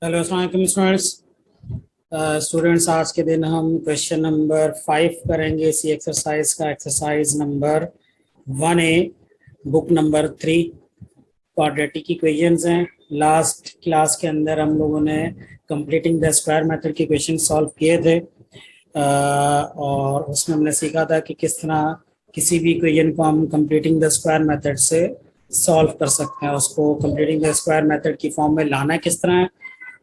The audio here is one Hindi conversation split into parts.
हेलो अस्सलाम वालेकुम स्टूडेंट्स। आज के दिन हम क्वेश्चन नंबर 5 करेंगे इसी एक्सरसाइज का। Exercise number 1A, book number 3, quadratic equations हैं। लास्ट क्लास के अंदर हम लोगों ने कंप्लीटिंग द स्क्वायर मेथड के क्वेश्चन सॉल्व किए थे और उसमें हमने सीखा था कि किस तरह किसी भी इक्वेशन को हम कंप्लीटिंग द स्क्वायर मेथड से सॉल्व कर सकते हैं, उसको कंप्लीटिंग द स्क्वायर मेथड की फॉर्म में लाना किस तरह है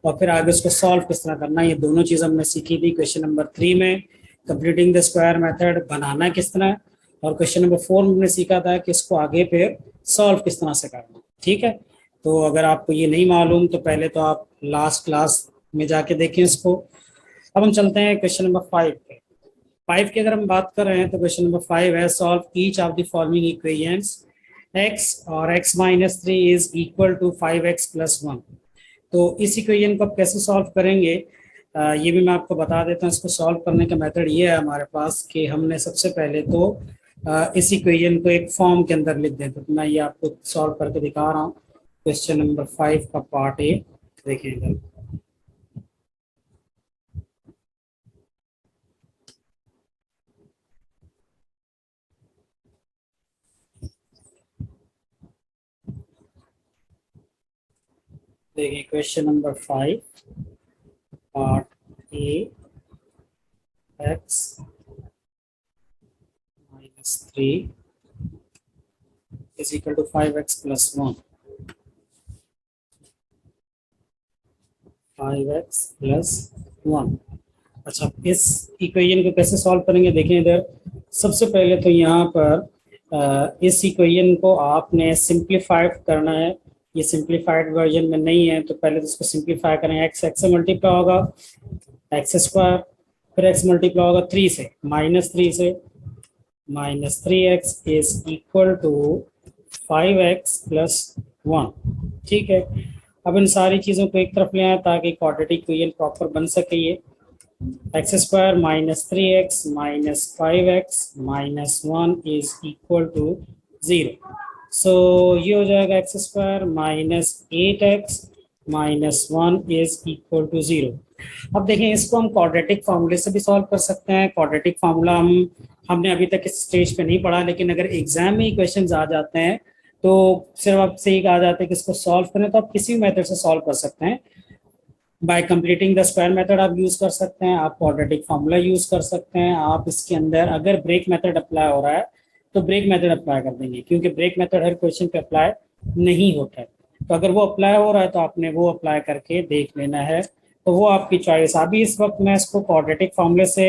और फिर आगे उसको सॉल्व किस तरह करना है। ये दोनों चीज़ हमने सीखी थी क्वेश्चन नंबर 3 में। कंप्लीटिंग द स्क्वायर मेथड बनाना किस तरह है और क्वेश्चन नंबर 4 में हमने सीखा था कि इसको आगे फिर सॉल्व किस तरह से करना। ठीक है, तो अगर आपको ये नहीं मालूम तो पहले तो आप लास्ट क्लास में जाके देखें इसको। अब हम चलते हैं क्वेश्चन नंबर 5 पे। 5 की अगर हम बात कर रहे हैं तो क्वेश्चन नंबर 5 है, solve each of the following equations x और x minus 3 is equal to 5x plus 1। तो इस इक्वेशन को आप कैसे सॉल्व करेंगे ये भी मैं आपको बता देता हूँ। इसको सॉल्व करने का मेथड ये है हमारे पास कि हमने सबसे पहले तो इस इक्वेशन को एक फॉर्म के अंदर लिख देते। तो मैं ये आपको सॉल्व करके दिखा रहा हूँ। क्वेश्चन नंबर 5 का पार्ट ए देखिए इधर। देखिए question number 5 part A, x minus 3 is equal to 5x plus 1। 5x plus 1। अच्छा, इस इक्वेशन को कैसे सॉल्व करेंगे देखें इधर। सबसे पहले तो यहाँ पर इस इक्वेशन को आपने सिंप्लीफाइड करना है। ये सिंप्लीफाइड वर्जन में नहीं है तो पहले तो इसको सिंप्लीफाई करें। एक्स एक्स से मल्टीप्लाई होगा एक्स स्क्वायर, फिर एक्स मल्टीप्लाई होगा 3 से, माइनस 3 से, minus 3x is equal to 5x plus 1। ठीक है, अब इन सारी चीज़ों को एक तरफ ले आए ताकि क्वाड्रेटिक इक्वेशन प्रॉपर बन सके। ये x square minus 3x minus 5x minus 1 is equal to 0। So ये हो जाएगा x square minus 8x minus 1 is equal to 0। अब देखें इसको हम क्वाड्रेटिक फार्मूले से भी सॉल्व कर सकते हैं। क्वाड्रेटिक फार्मूला हमने अभी तक इस स्टेज पे नहीं पढ़ा, लेकिन अगर एग्जाम में ही क्वेश्चंस आ जाते हैं तो सिर्फ आपसे ही कहा जाता है कि इसको सॉल्व करें, तो आप किसी भी मेथड से सॉल्व कर सकते हैं। Bye completing the square method आप यूज कर सकते हैं, आप क्वाड्रेटिक फार्मूला यूज कर सकते हैं। आप इसके अंदर अगर ब्रेक मेथड अप्लाई हो रहा है तो ब्रेक मेथड अप्लाई कर देंगे, क्योंकि ब्रेक मेथड हर क्वेश्चन पे अप्लाई नहीं होता है। तो अगर वो अप्लाई हो रहा है तो आपने वो अप्लाई करके देख लेना है, तो वो आपकी चॉइस। अभी इस वक्त मैं इसको क्वाड्रेटिक फार्मूले से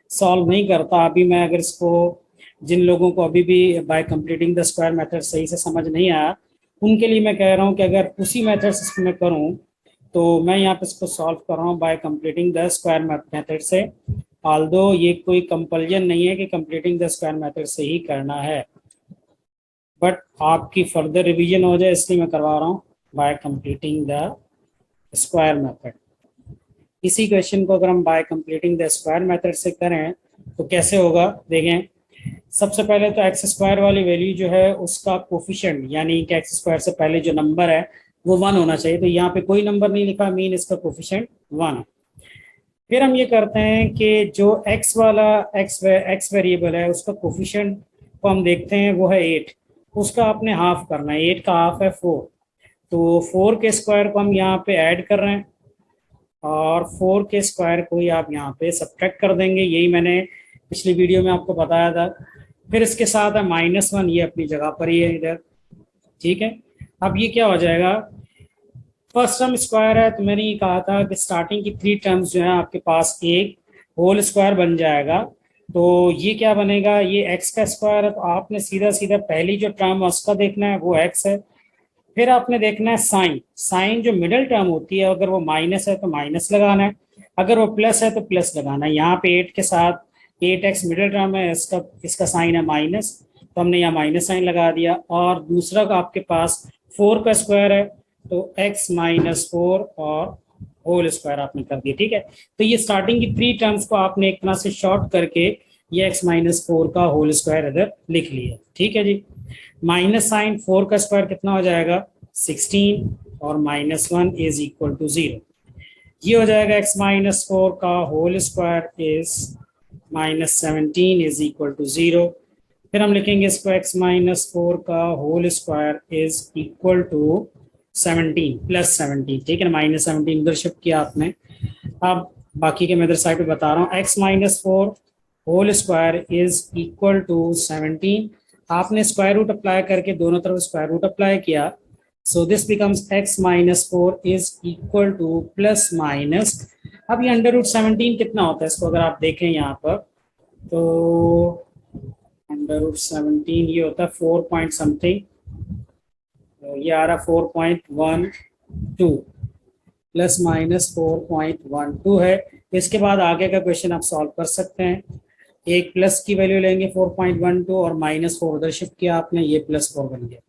सॉल्व नहीं करता। अभी मैं अगर इसको, जिन लोगों को अभी भी bye completing the square method सही से समझ नहीं आया, उनके लिए मैं कह रहा हूँ कि अगर उसी मेथड से मैं करूँ तो मैं यहाँ पे इसको सॉल्व कर रहा हूँ bye completing the square method से। ऑल्दो ये कोई कंपल्जन नहीं है कि कंप्लीटिंग द स्क्वायर मेथड से ही करना है, बट आपकी फर्दर रिवीजन हो जाए इसलिए मैं करवा रहा हूँ bye completing the square method. इसी क्वेश्चन को अगर हम bye completing the square method से करें तो कैसे होगा देखें। सबसे पहले तो एक्स स्क्वायर वाली वैल्यू जो है उसका कोफिशिएंट, यानी कि एक्स स्क्वायर से पहले जो नंबर है वो 1 होना चाहिए। तो यहाँ पे कोई नंबर नहीं लिखा, मीन इसका कोफिशिएंट 1 है। फिर हम ये करते हैं कि जो एक्स वाला एक्स वेरिएबल है उसका कोफिशिएंट को हम देखते हैं, वो है 8। उसका आपने हाफ करना है, 8 का हाफ है 4। तो 4 के स्क्वायर को हम यहाँ पे ऐड कर रहे हैं और 4 के स्क्वायर को ही आप यहाँ पे सब्ट्रैक्ट कर देंगे। यही मैंने पिछली वीडियो में आपको बताया था। फिर इसके साथ है -1, ये अपनी जगह पर ही है इधर। ठीक है, अब ये क्या हो जाएगा, फर्स्ट टर्म स्क्वायर है तो मैंने ये कहा था कि स्टार्टिंग की 3 टर्म्स जो है आपके पास एक होल स्क्वायर बन जाएगा। तो ये क्या बनेगा, ये एक्स का स्क्वायर है तो आपने सीधा सीधा पहली जो टर्म है उसका देखना है, वो एक्स है। फिर आपने देखना है साइन, साइन जो मिडिल टर्म होती है अगर वो माइनस है तो माइनस लगाना है, अगर वो प्लस है तो प्लस लगाना है। यहाँ पे 8 के साथ 8x मिडिल टर्म है, इसका इसका साइन है माइनस, तो हमने यहाँ माइनस साइन लगा दिया। और दूसरा का आपके पास 4 का स्क्वायर है तो x माइनस 4 और होल स्क्वायर आपने कर दिया। ठीक है, तो ये स्टार्टिंग की 3 टर्म्स को आपने एक तरह से शॉर्ट करके ये x माइनस 4 का होल स्क्वायर इधर लिख लिया। ठीक है जी, माइनस साइन 4 का स्क्वायर कितना हो जाएगा 16 और -1 इज इक्वल टू 0। ये हो जाएगा x माइनस 4 का whole square is -17 is equal to 0। फिर हम लिखेंगे इसको x माइनस 4 का whole square is equal to 17 plus 17, ठीक है ना, -17 इधर शिफ्ट किया आपने। अब बाकी के मैं इधर साइड पे बता रहा हूँ, x minus 4 whole square is equal to 17। आपने स्क्वायर रूट अप्लाई करके दोनों तरफ स्क्वायर रूट अप्लाई किया, so this becomes x minus 4 is equal two plus minus. अब ये अंडर रूट 17 कितना होता है, इसको अगर आप देखें यहाँ पर, तो अंडर रूट 17 ये होता है 4 पॉइंट समथिंग, ये आ रहा 4.12 प्लस माइनस 4.12 है। इसके बाद आगे का क्वेश्चन आप सॉल्व कर सकते हैं। एक प्लस की वैल्यू लेंगे 4.12 और -4 उधर शिफ्ट किया आपने, ये +4 बन गया।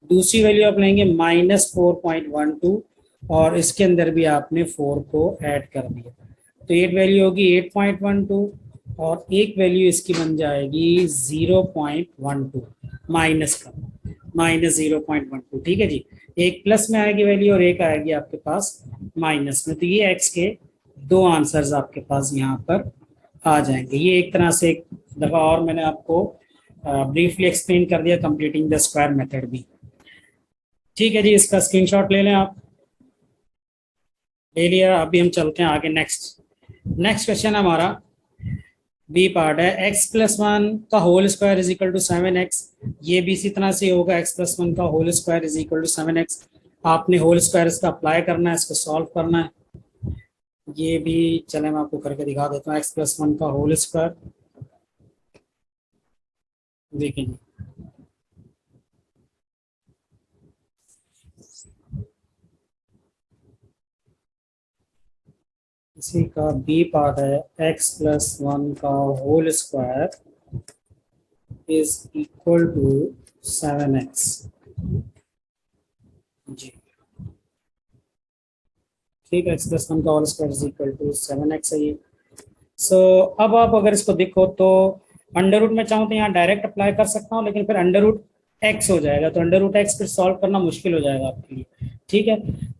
दूसरी वैल्यू आप लेंगे -4.12 और इसके अंदर भी आपने 4 को ऐड कर दिया, तो 8 वैल्यू होगी 8.12 और एक वैल्यू इसकी बन जाएगी 0.12 माइनस का, -0.12, ठीक है जी। एक प्लस में आएगी वैल्यू और एक आएगी आपके पास माइनस में, तो ये x के दो आंसर्स आपके पास यहाँ पर आ जाएंगे। ये एक तरह से एक दफा और मैंने आपको ब्रीफली एक्सप्लेन कर दिया कंप्लीटिंग द स्क्वायर मेथड भी, ठीक है जी। इसका स्क्रीनशॉट ले लें आप, ले लिया। अभी हम चलते हैं आगे। नेक्स्ट क्वेश्चन हमारा बी पार्ट है, x प्लस 1 का whole square is equal to 7x। ये भी इसी तरह से होगा, x प्लस 1 का whole square is equal to 7x। आपने होल स्क्वायर इसका अप्लाई करना है, इसको सॉल्व करना है। ये भी चले मैं आपको करके दिखा देता हूँ। x प्लस 1 का होल स्क्वायर, देखिए इसी का बी पार्ट है, x प्लस 1 का whole square is equal to 7x जी, ठीक है। x प्लस 1 का whole square is equal to 7x है ये। सो अब आप अगर इसको देखो तो अंडर रूट में चाहूँ तो यहाँ डायरेक्ट अप्लाई कर सकता हूँ, लेकिन फिर अंडर रूट एक्स हो जाएगा, तो अंडर रूट एक्स फिर सॉल्व करना मुश्किल हो जाएगा आपके लिए, ठीक है।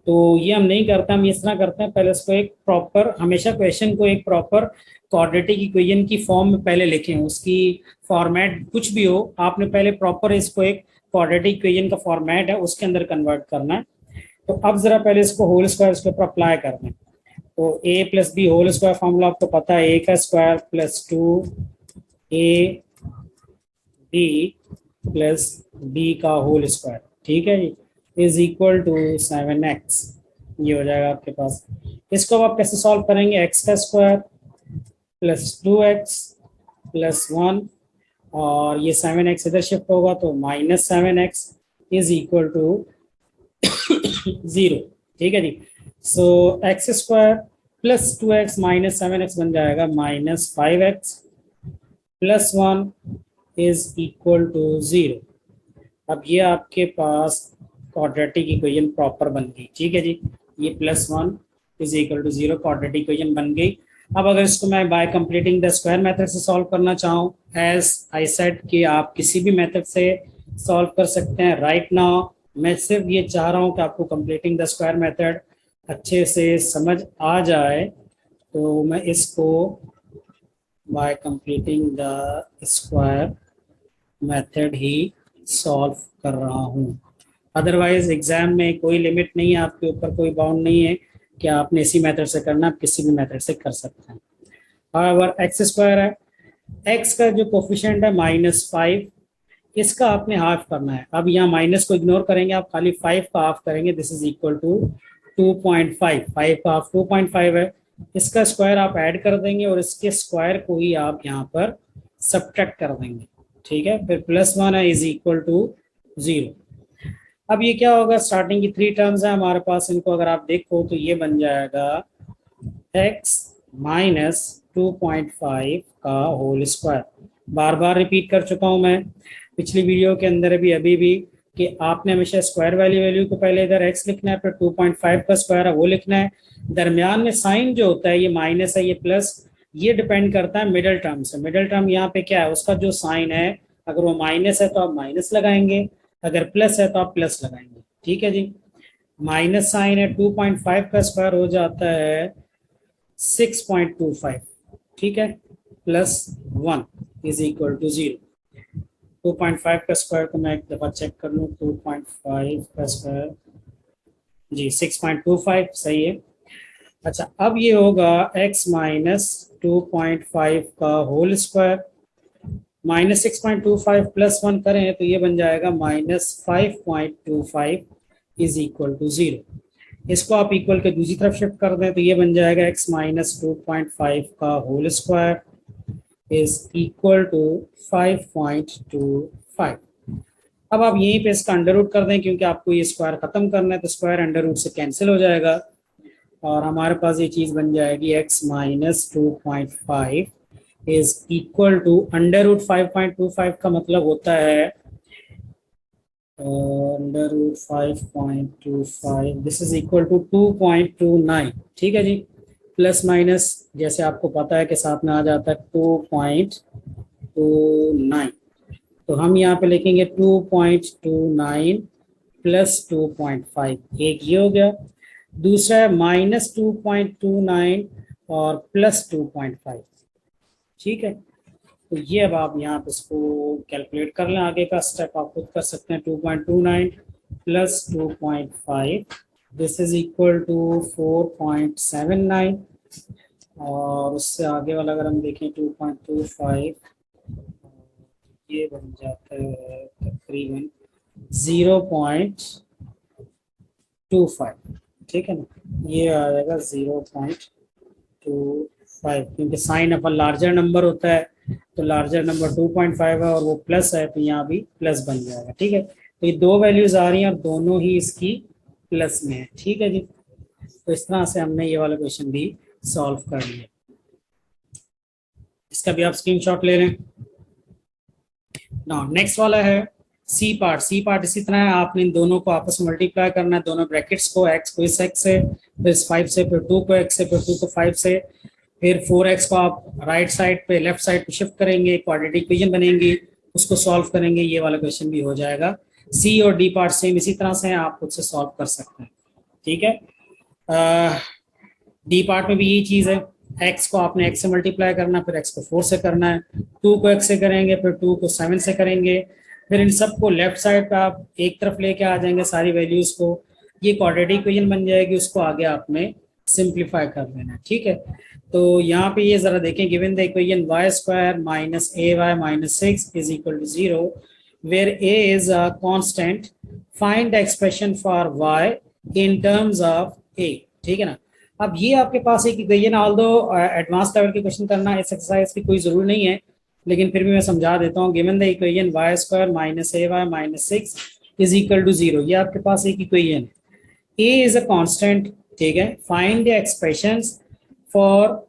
तो ये हम नहीं करते, हम इस तरह करते हैं, पहले इसको एक प्रॉपर, हमेशा क्वेश्चन को एक प्रॉपर क्वाड्रेटिक इक्वेशन की फॉर्म में पहले लिखें। उसकी फॉर्मेट कुछ भी हो, आपने पहले प्रॉपर इसको एक क्वाड्रेटिक इक्वेशन का फॉर्मेट है उसके अंदर कन्वर्ट करना है। तो अब जरा पहले इसको होल स्क्वायर इसके ऊपर अप्लाई करना है। तो a plus B whole square formula आपको पता है, a का स्क्वायर plus 2a b plus b का होल स्क्वायर, ठीक है जी, इज इक्वल टू 7x। ये हो जाएगा आपके पास। इसको आप कैसे सॉल्व करेंगे, x का स्क्वायर प्लस 2x प्लस 1 और ये 7x इधर शिफ्ट होगा तो -7x इज इक्वल टू 0, ठीक है जी। So x square plus 2x minus 7x बन जाएगा -5x plus 1 is equal to 0। अब ये आपके पास क्वाड्रेटिक इक्वेशन प्रॉपर बन गई, ठीक है जी। ये +1 is equal to 0 quadratic equation बन गई। अब अगर इसको मैं by completing the square method से सॉल्व करना चाहूँ, एज आई सेड कि आप किसी भी मेथड से सॉल्व कर सकते हैं। राइट नाउ मैं सिर्फ ये चाह रहा हूँ कि आपको कंप्लीटिंग द स्क्वायर मेथड अच्छे से समझ आ जाए, तो मैं इसको bye completing the square method he solve कर रहा हूँ। अदरवाइज एग्जाम में कोई लिमिट नहीं है, आपके ऊपर कोई बाउंड नहीं है कि आपने इसी मेथड से करना, आप किसी भी मेथड से कर सकते हैं। और एक्स स्क्वायर है, एक्स का जो कोफिशिएंट है -5, इसका आपने हाफ करना है। अब यहाँ माइनस को इग्नोर करेंगे, आप खाली 5 का हाफ करेंगे, दिस इज इक्वल टू 2.5। 5 का हाफ 2.5 है, इसका स्क्वायर आप ऐड कर देंगे और इसके स्क्वायर को ही आप यहाँ पर सब्ट्रैक्ट कर देंगे, ठीक है। फिर +1 है इज इक्वल टू 0। अब ये क्या होगा, स्टार्टिंग की 3 टर्म्स है हमारे पास, इनको अगर आप देखो तो ये बन जाएगा x माइनस 2.5 का होल स्क्वायर। बार बार रिपीट कर चुका हूं मैं पिछली वीडियो के अंदर भी, अभी भी, कि आपने हमेशा स्क्वायर वाली वैल्यू को पहले इधर x लिखना है, फिर 2.5 का स्क्वायर है वो लिखना है। दरमियान में साइन जो होता है, ये माइनस है ये प्लस, ये डिपेंड करता है मिडिल टर्म से। मिडिल टर्म यहाँ पे क्या है, उसका जो साइन है, अगर वो माइनस है तो आप माइनस लगाएंगे, अगर प्लस है तो आप प्लस लगाएंगे, ठीक है जी। माइनस साइन है, 2.5 का स्क्वायर हो जाता है 6.25, ठीक है, प्लस 1 इज इक्वल टू 0। 2.5 का स्क्वायर को मैं एक दफा चेक कर लूँ, 2.5 का स्क्वायर जी 6.25 सही है। अच्छा, अब ये होगा x माइनस 2.5 का होल स्क्वायर, माइनस 6.25 प्लस 1 करें तो ये बन जाएगा -5.25 इज इक्वल टू 0। इसको आप इक्वल के दूसरी तरफ शिफ्ट कर दें तो ये बन जाएगा x माइनस 2.5 का whole square is equal to 5.25। अब आप यहीं पे इसका अंडर रूट कर दें, क्योंकि आपको ये स्क्वायर खत्म करना है, तो स्क्वायर अंडर रूट से कैंसिल हो जाएगा और हमारे पास ये चीज बन जाएगी x minus 2.5 is equal to under root 5.25 का मतलब होता है under root 5.25, this is equal to 2.29, ठीक है जी। प्लस माइनस जैसे आपको पता है कि साथ में आ जाता है 2.29, तो हम यहाँ पे लिखेंगे 2.29 प्लस 2.5, एक ये हो गया, दूसरा है माइनस 2.29 और प्लस 2.5, ठीक है। तो ये अब आप यहाँ पे इसको कैलकुलेट कर लें, आगे का स्टेप आप खुद कर सकते हैं। 2.29 plus 2.5 this is equal to 4.79 और उससे आगे वाला अगर हम देखें 2.25 ये बन जाता है तकरीबन 0.25, ठीक है ना, ये आ जाएगा 0.25, क्योंकि साइन अपन लार्जर नंबर होता है तो लार्जर नंबर 2.5 है और वो प्लस है तो यहाँ भी प्लस बन जाएगा, ठीक है। तो ये दो वैल्यूज आ रही हैं और दोनों ही इसकी प्लस में है, ठीक है जी। तो इस तरह से हमने ये वाला क्वेश्चन भी सॉल्व कर लिया। इसका भी आप स्क्रीनशॉट ले लें। नाउ नेक्स्ट वाला है सी पार्ट। सी पार्ट इसी तरह है, आपने इन दोनों को आपस में मल्टीप्लाई करना है, दोनों ब्रैकेट्स को, x को इस x से, फिर इस 5 से, फिर 2 को x से, फिर 2 को 5 से, फिर 4x को आप राइट साइड पे लेफ्ट साइड पे शिफ्ट करेंगे, क्वाड्रेटिक इक्वेशन बनेंगी, उसको सॉल्व करेंगे, ये वाला क्वेश्चन भी हो जाएगा। सी और डी पार्ट सेम इसी तरह से आप खुद से सॉल्व कर सकते हैं, ठीक है। डी पार्ट में भी यही चीज है, x को आपने x से मल्टीप्लाई करना, फिर x को 4 से करना है, 2 को x से करेंगे, फिर 2 को 7 से करेंगे, फिर इन सबको लेफ्ट साइड पे आप एक तरफ लेके आ जाएंगे सारी वैल्यूज को, ये क्वाड्रेटिक इक्वेशन बन जाएगी, उसको आगे आपने सिंप्लीफाई कर लेना है, ठीक है। तो यहाँ पे ये जरा देखें, given the equation y square minus ay minus 6 is equal to 0 where a is a constant, find the expression for y in terms of a, ठीक है ना। अब ये आपके पास एक इक्वेशन, ऑल्दो एडवांस लेवल के क्वेश्चन करना इस एक्सरसाइज की कोई जरूरी नहीं है, लेकिन फिर भी मैं समझा देता हूँ। Given the equation y square minus ay minus 6 is equal to 0, ये आपके पास एक इक्वेशन है, a इज अ कांस्टेंट, ठीक है, find the expressions for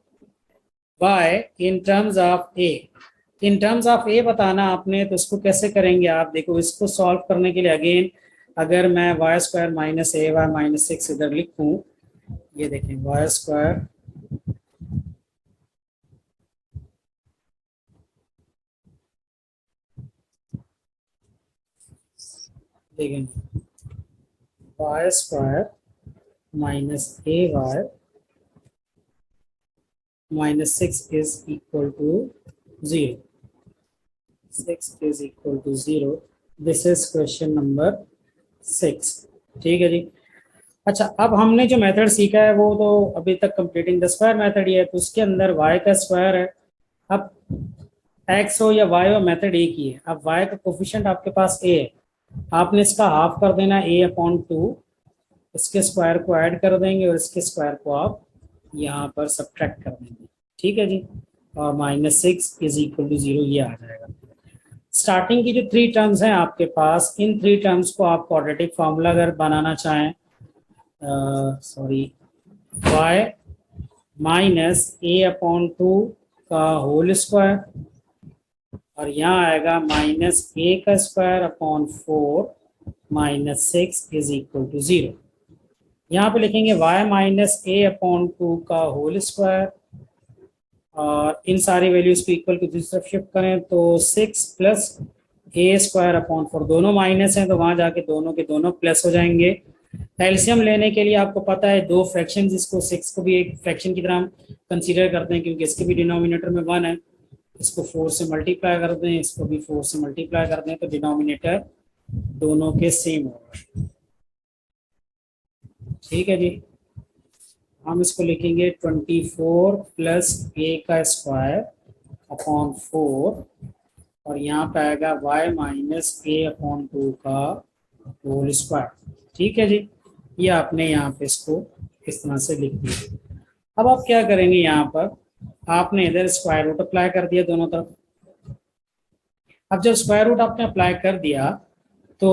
y in terms of a। In terms of a बताना आपने, तो इसको कैसे करेंगे आप देखो, इसको सॉल्व करने के लिए अगेन अगर मैं y square minus ay minus 6 इधर लिखूं, ये देखें y स्क्वायर देखें y square minus ay minus 6 is equal to 0, 6 is equal to 0, this is question number 6, ठीक है जी। अच्छा, अब हमने जो मेथड सीखा है वो तो अभी तक कंप्लीटिंग द स्क्वायर मेथड ही है, तो उसके अंदर y का स्क्वायर है। अब x हो या y हो, मेथड एक ही है। अब y का कोफिशिएंट आपके पास a है, आपने इसका हाफ कर देना a/2, इसके स्क्वायर को ऐड कर देंगे और इसके स्क्वायर को आप यहाँ पर सब्ट्रैक्ट कर देंगे, ठीक है जी, और माइनस 6 इज इक्वल टू 0 ये आ जाएगा। स्टार्टिंग की जो 3 टर्म्स हैं आपके पास, इन 3 टर्म्स को आप क्वाड्रेटिक फार्मूला अगर बनाना चाहें, सॉरी y माइनस a/2 का होल स्क्वायर और यहाँ आएगा माइनस a का square upon 4 minus 6 is equal to 0। यहाँ पे लिखेंगे y माइनस a/2 का होल स्क्वायर और इन सारी वैल्यूज को इक्वल की दूसरी तरफ शिफ्ट करें तो 6 प्लस a स्क्वायर अपॉन 4, दोनों माइनस हैं तो वहां जाके दोनों के दोनों प्लस हो जाएंगे, एलसीएम लेने के लिए आपको पता है दो फ्रैक्शंस, इसको 6 को भी एक फ्रैक्शन की तरह कंसीडर करते हैं क्योंकि इसके भी डिनोमिनेटर में 1 है। इसको 4 से मल्टीप्लाई कर दें, इसको भी 4 से मल्टीप्लाई कर दें, तो डिनोमिनेटर दोनों के सेम होगा। ठीक है जी, हम इसको लिखेंगे 24 प्लस ए का स्क्वायर अपॉन 4, और यहाँ पे आएगा y माइनस ए अपॉन 2 का होल स्क्वायर। ठीक है जी, ये आपने यहाँ पे इसको इस तरह से लिख दिया। अब आप क्या करेंगे, यहाँ पर आपने इधर स्क्वायर रूट अप्लाई कर दिया दोनों तरफ। अब जब स्क्वायर रूट आपने अप्लाई कर दिया तो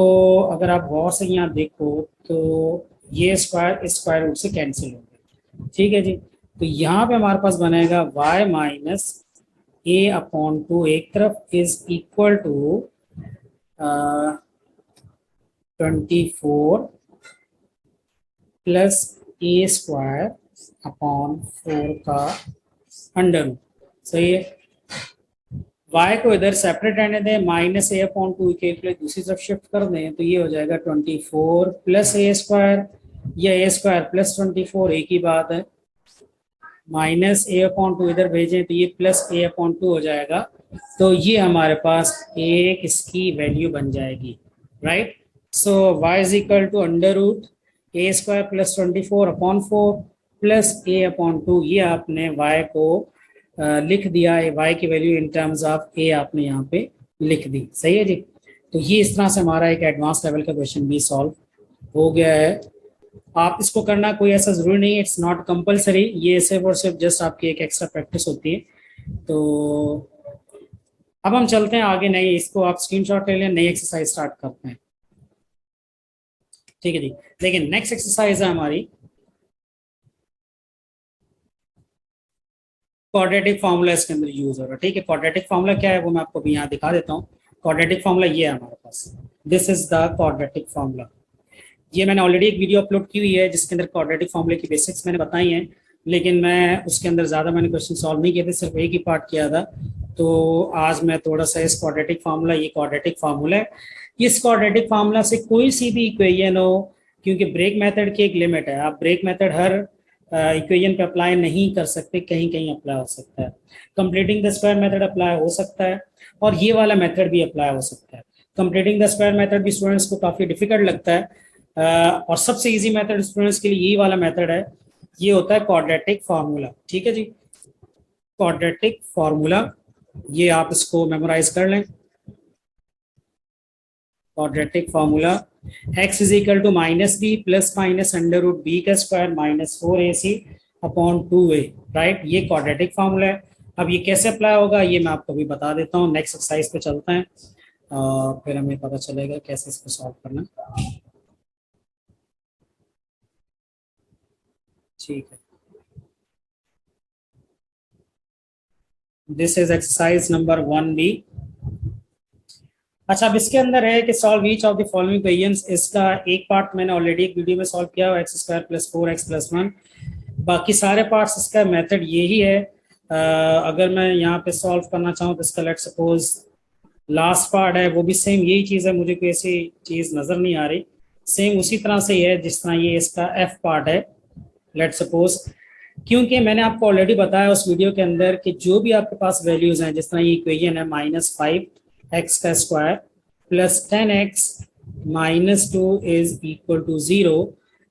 अगर आप गौर से यहाँ देखो तो ये स्क्वायर रूट से कैंसिल हो गया। ठीक है जी, तो यहाँ पे हमारे पास बनेगा y माइनस ए अपॉन 2 एक तरफ is equal to 24 plus A square upon 4 का अंडर रूट। सही है, y को इधर सेपरेट रहने दें, माइनस ए अपॉन 2 के लिए दूसरी तरफ शिफ्ट कर दें, तो ये हो जाएगा 24 प्लस ए स्क्वायर, या ए स्क्वायर प्लस 24 एक ही बात है, माइनस ए अपॉन 2 इधर भेजें तो ये प्लस ए अपॉन 2 हो जाएगा। तो ये हमारे पास एक इसकी वैल्यू बन जाएगी, right. So y is equal to under root A square plus 24 upon 4 plus A upon 2। ये आपने y को लिख दिया है, y की value in terms of a आपने यहाँ पे लिख दी। सही है जी, तो ये इस तरह से हमारा एक एडवांस लेवल का क्वेश्चन भी सॉल्व हो गया है। आप इसको करना कोई ऐसा जरूरी नहीं है, इट्स नॉट कंपलसरी, ये सिर्फ और सिर्फ जस्ट आपकी एक एक्स्ट्रा प्रैक्टिस होती है। तो अब हम चलते हैं आगे, नई इसको आप स्क्रीनशॉट ले लें, नई एक्सरसाइज स्टार्ट करते हैं। ठीक है जी, देखिए नेक्स्ट एक्सरसाइज है हमारी क्वाड्रेटिक फार्मूला इसके अंदर यूज हो रहा है। ठीक है, क्वाड्रेटिक फार्मूला क्या है वो मैं आपको भी यहाँ दिखा देता हूँ। क्वाड्रेटिक फार्मूला ये है हमारे पास, this is the quadratic formula. ये मैंने ऑलरेडी एक वीडियो अपलोड की हुई है जिसके अंदर क्वाड्रेटिक फार्मूले की बेसिक्स मैंने बताई हैं, लेकिन मैं उसके अंदर ज़्यादा मैंने क्वेश्चन सॉल्व नहीं किए थे, सिर्फ एक ही पार्ट किया था। तो आज मैं थोड़ा सा इस क्वाड्रेटिक फार्मूला, ये क्वाड्रेटिक फार्मूला है, इस क्वाड्रेटिक फार्मूला से कोई सी भी इक्वेशन हो, क्योंकि ब्रेक मेथड की एक लिमिट है, आप ब्रेक मेथड हर इक्वेशन पे अप्लाई नहीं कर सकते, कहीं कहीं अप्लाई हो सकता है। Completing the square method apply हो सकता है, और ये वाला मेथड भी अप्लाई हो सकता है। कंप्लीटिंग द स्क्वायर मेथड भी स्टूडेंट्स को काफ़ी डिफिकल्ट लगता है, और सबसे इजी मेथड स्टूडेंट्स के लिए यही वाला मेथड है, ये होता है क्वाड्रेटिक फार्मूला। ठीक है जी, क्वाड्रेटिक फार्मूला, ये आप इसको मेमोराइज कर लें। Quadratic formula x is equal to minus b plus minus under root b का square minus 4ac upon 2a, right. ये क्वाड्रेटिक फार्मूला है। अब ये कैसे अप्लाई होगा ये मैं आपको भी बता देता हूँ। नेक्स्ट एक्सरसाइज पे चलते हैं, फिर हमें पता चलेगा कैसे इसको सॉल्व करना। ठीक है, this is exercise number 1b। अच्छा, अब इसके अंदर है कि solve each of the following equations. इसका एक पार्ट मैंने ऑलरेडी एक वीडियो में सॉल्व किया है, x square plus 4x plus 1। बाकी सारे पार्ट्स इसका मेथड यही है। अगर मैं यहाँ पे सॉल्व करना चाहूँ तो इसका लेट सपोज लास्ट पार्ट है, वो भी सेम यही चीज़ है, मुझे कोई ऐसी चीज़ नज़र नहीं आ रही, सेम उसी तरह से ही है जिस तरह ये इसका f पार्ट है। लेट सपोज, क्योंकि मैंने आपको ऑलरेडी बताया उस वीडियो के अंदर कि जो भी आपके पास वैल्यूज हैं, जिस तरह ये इक्वेशन है -5x का स्क्वायर plus 10x minus 2 is equal to 0,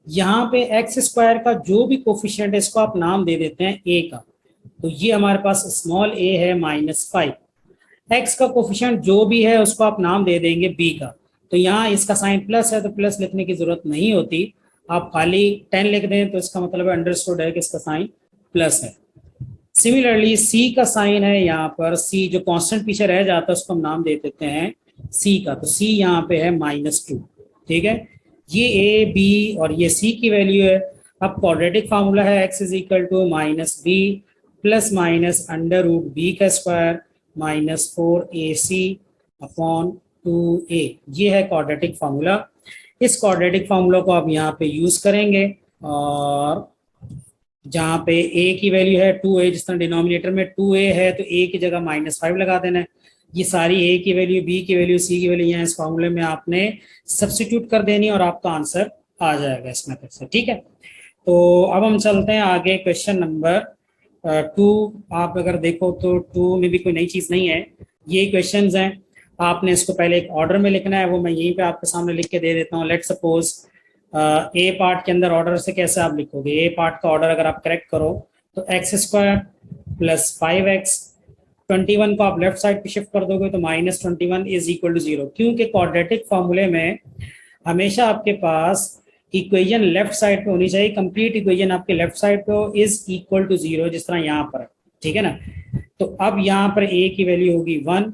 यहाँ पे x स्क्वायर का जो भी कोफिशिएंट है इसको आप नाम दे देते हैं a का। तो ये हमारे पास स्मॉल a है -5, x का कोफिशिएंट जो भी है उसको आप नाम दे देंगे b का। तो यहाँ इसका साइन प्लस है तो प्लस लिखने की जरूरत नहीं होती, आप खाली 10 लिख दें तो इसका मतलब अंडरस्टूड है कि इसका साइन प्लस है। सिमिलरली c का साइन है यहाँ पर, c जो कांस्टेंट पीछे रह जाता है उसको हम नाम दे देते हैं c का, तो c यहाँ पे है -2। ठीक है, ये a b और ये c की वैल्यू है। अब क्वाड्रेटिक फार्मूला है x is equal to -b plus minus under root b का स्क्वायर -4ac अपॉन 2a, ये है क्वाड्रेटिक फार्मूला। इस क्वाड्रेटिक फार्मूला को आप यहाँ पे यूज करेंगे, और जहाँ पे a की वैल्यू है 2a, जिस तरह डिनोमिनेटर में 2a है तो a की जगह -5 लगा देना है। ये सारी a की वैल्यू, b की वैल्यू, c की वैल्यू यहाँ इस फार्मूले में आपने सब्स्टिट्यूट कर देनी और आपका आंसर आ जाएगा इस मेथड से। ठीक है, तो अब हम चलते हैं आगे क्वेश्चन नंबर 2। आप अगर देखो तो 2 में भी कोई नई चीज नहीं है, ये क्वेश्चंस हैं। आपने इसको पहले एक ऑर्डर में लिखना है, वो मैं यहीं पे आपके सामने लिख के दे देता हूँ। लेट सपोज ए पार्ट के अंदर ऑर्डर से कैसे आप लिखोगे, ए पार्ट का ऑर्डर अगर आप करेक्ट करो तो एक्स स्क्वायर प्लस 5x, 21 को आप लेफ्ट साइड पे शिफ्ट कर दोगे तो -21 इज इक्वल टू 0, क्योंकि क्वाड्रेटिक फॉर्मूले में हमेशा आपके पास इक्वेशन लेफ्ट साइड पे होनी चाहिए, कंप्लीट इक्वेशन आपके लेफ्ट साइड पे हो, इज इक्वल टू 0, जिस तरह यहाँ पर। ठीक है ना, तो अब यहाँ पर a की वैल्यू होगी 1,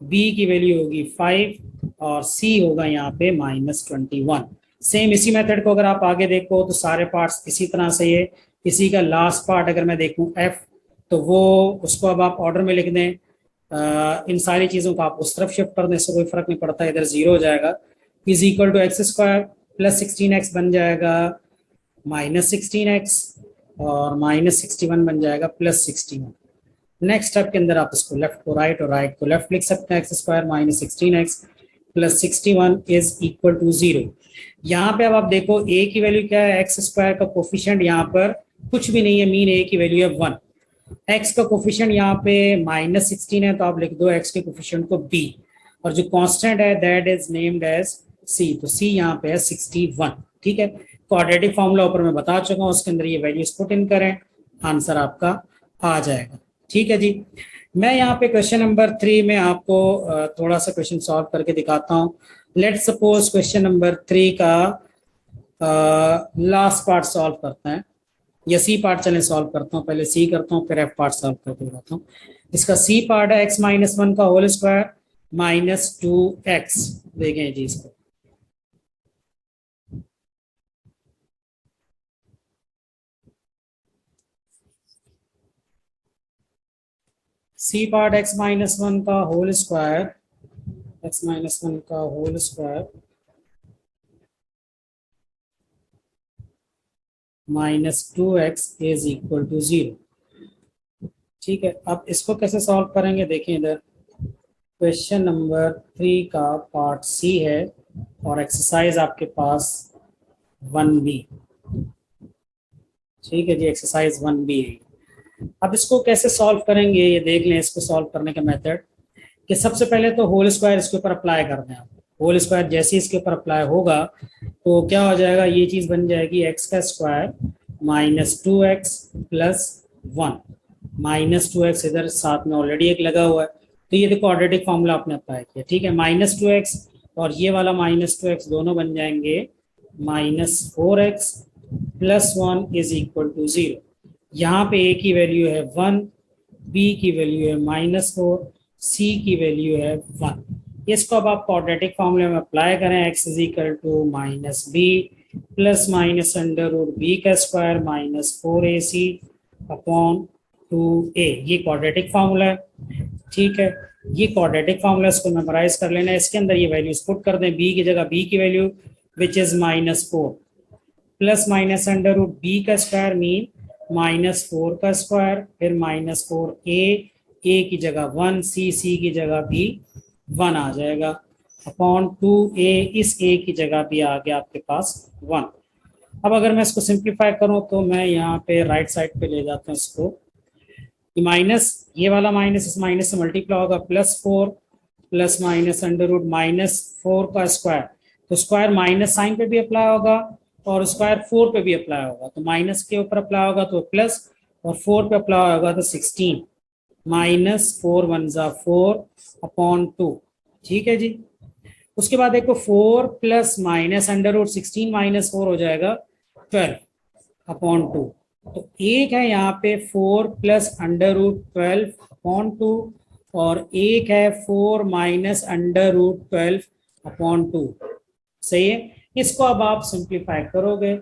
b की वैल्यू होगी 5 और c होगा यहाँ पे -21। सेम इसी मेथड को अगर आप आगे देखो तो सारे पार्ट्स इसी तरह से ये, इसी का लास्ट पार्ट अगर मैं देखूं f, तो वो उसको अब आप ऑर्डर में लिख दें। इन सारी चीज़ों को आप उस तरफ शिफ्ट कर दें, इससे कोई फर्क नहीं पड़ता, इधर 0 हो जाएगा। Is equal to x square plus 16x बन जाएगा -16x और -61 बन जाएगा +61। नेक्स्ट स्टेप के अंदर आप इसको लेफ्ट को राइट और राइट को लेफ्ट लिख सकते हैं। X square -16x plus 61 is equal to 0। यहाँ पे अब आप देखो a की वैल्यू क्या है, एक्स स्क्वायर का कोफिशिएंट यहाँ पर कुछ भी नहीं है, मीन a की वैल्यू है 1। x का कोफिशिएंट यहाँ पे -16 है, तो आप लिख दो x के कोफिशिएंट को b, और जो कांस्टेंट है that is named as c, तो c यहाँ पे है 61। ठीक है, क्वाड्रेटिक फॉर्मूला ऊपर मैं बता चुका हूँ, उसके अंदर ये वैल्यूज पुट इन करें, आंसर आपका आ जाएगा। ठीक है जी, मैं यहाँ पे क्वेश्चन नंबर 3 में आपको थोड़ा सा क्वेश्चन सॉल्व करके दिखाता हूँ। लेट सपोज क्वेश्चन नंबर 3 का लास्ट पार्ट सॉल्व करते हैं, या सी पार्ट चलें सॉल्व करता हूँ, पहले सी करता हूँ फिर एफ पार्ट सॉल्व करके दिखाता हूँ। इसका सी पार्ट है x-1 का होल स्क्वायर -2x। देखें जी इसको, सी पार्ट x-1 का होल स्क्वायर, x-1 का whole square -2x is equal to 0। ठीक है, अब इसको कैसे सॉल्व करेंगे, देखें इधर क्वेश्चन नंबर 3 का पार्ट सी है और एक्सरसाइज आपके पास 1b। ठीक है जी, एक्सरसाइज 1b है। अब इसको कैसे सॉल्व करेंगे ये देख लें। इसको सॉल्व करने का मेथड कि सबसे पहले तो होल स्क्वायर इसके ऊपर अप्लाई कर दें आप। होल स्क्वायर जैसे ही इसके ऊपर अप्लाई होगा तो क्या हो जाएगा, ये चीज बन जाएगी x का स्क्वायर -2x प्लस 1। -2x इधर साथ में ऑलरेडी एक लगा हुआ है, तो ये देखो क्वाड्रेटिक फॉर्मूला आपने अप्लाई किया। ठीक है, -2x और ये वाला -2x दोनों बन जाएंगे -4x plus 1 is equal to 0। यहाँ पे a की वैल्यू है 1, b की वैल्यू है -4, c की वैल्यू है 1। इसको अब आप क्वाड्रेटिक फॉर्मूले में अप्लाई करें, x is equal to -b plus minus under root b का स्क्वायर -4ac अपॉन 2a। ये क्वाड्रेटिक फॉर्मूला है। ठीक है, ये क्वाड्रेटिक फॉर्मूला, इसको मेमोराइज कर लेना है। इसके अंदर ये वैल्यूज पुट कर दें, b की जगह b की value which is -4 plus minus under root b का स्क्वायर मीन -4 का स्क्वायर, फिर -4a की जगह 1, c की जगह भी 1 आ जाएगा अपॉन 2a, इस a की जगह भी आ गया आपके पास 1। अब अगर मैं इसको सिंप्लीफाई करूं तो मैं यहाँ पे राइट साइड पे ले जाता हूँ इसको, माइनस ये वाला माइनस इस माइनस से मल्टीप्लाई होगा, +4 प्लस माइनस अंडर रूट -4 का स्क्वायर, तो स्क्वायर माइनस साइन पे भी अप्लाई होगा और स्क्वायर 4 पे भी अप्लाई होगा, तो माइनस के ऊपर अप्लाई होगा तो प्लस और 4 पे अप्लाई होगा तो 16, -4 1 ज़ा 4 अपॉन 2। ठीक है जी, उसके बाद देखो 4 प्लस माइनस अंडर रूट 16 -4 हो जाएगा 12 अपॉन 2। तो एक है यहाँ पे 4 प्लस अंडर रूट 12 अपॉन 2 और एक है 4 माइनस अंडर रूट 12 अपॉन 2। सही है, इसको अब आप सिंप्लीफाई करोगे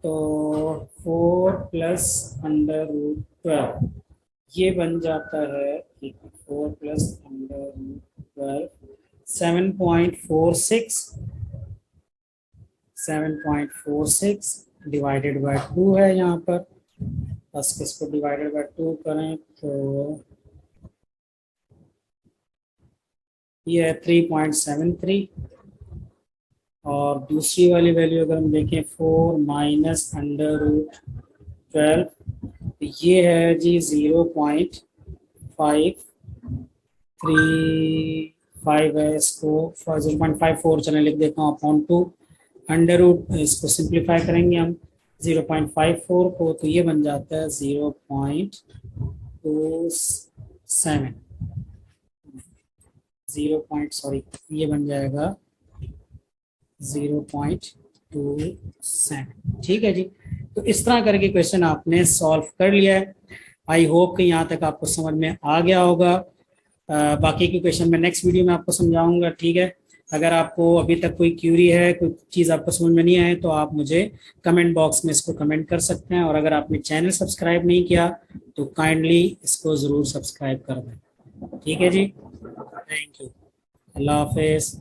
तो 4 प्लस अंडर रूट 12 ये बन जाता है 4 plus under root 12 7.46 divided by 2 है यहाँ पर, बस इसको डिवाइडेड बाय 2 करें तो ये है 3.73। और दूसरी वाली वैल्यू अगर हम देखें 4 माइनस अंडर रूट 12, तो ये है जी 0.535 है, इसको 0.54 चले लिख देता हूँ अपॉन 2 अंडर रूट, इसको सिंप्लीफाई करेंगे हम 0.54 को, तो ये बन जाता है 0.27, सॉरी ये बन जाएगा 0.27। ठीक है जी। तो इस तरह करके क्वेश्चन आपने सॉल्व कर लिया है। आई होप कि यहाँ तक आपको समझ में आ गया होगा। बाकी के क्वेश्चन मैं नेक्स्ट वीडियो में आपको समझाऊंगा। ठीक है, अगर आपको अभी तक कोई क्यूरी है, कोई चीज़ आपको समझ में नहीं आए, तो आप मुझे कमेंट बॉक्स में इसको कमेंट कर सकते हैं। और अगर आपने चैनल सब्सक्राइब नहीं किया तो काइंडली इसको ज़रूर सब्सक्राइब कर दें। ठीक है जी, थैंक यू, अल्लाह हाफिज़।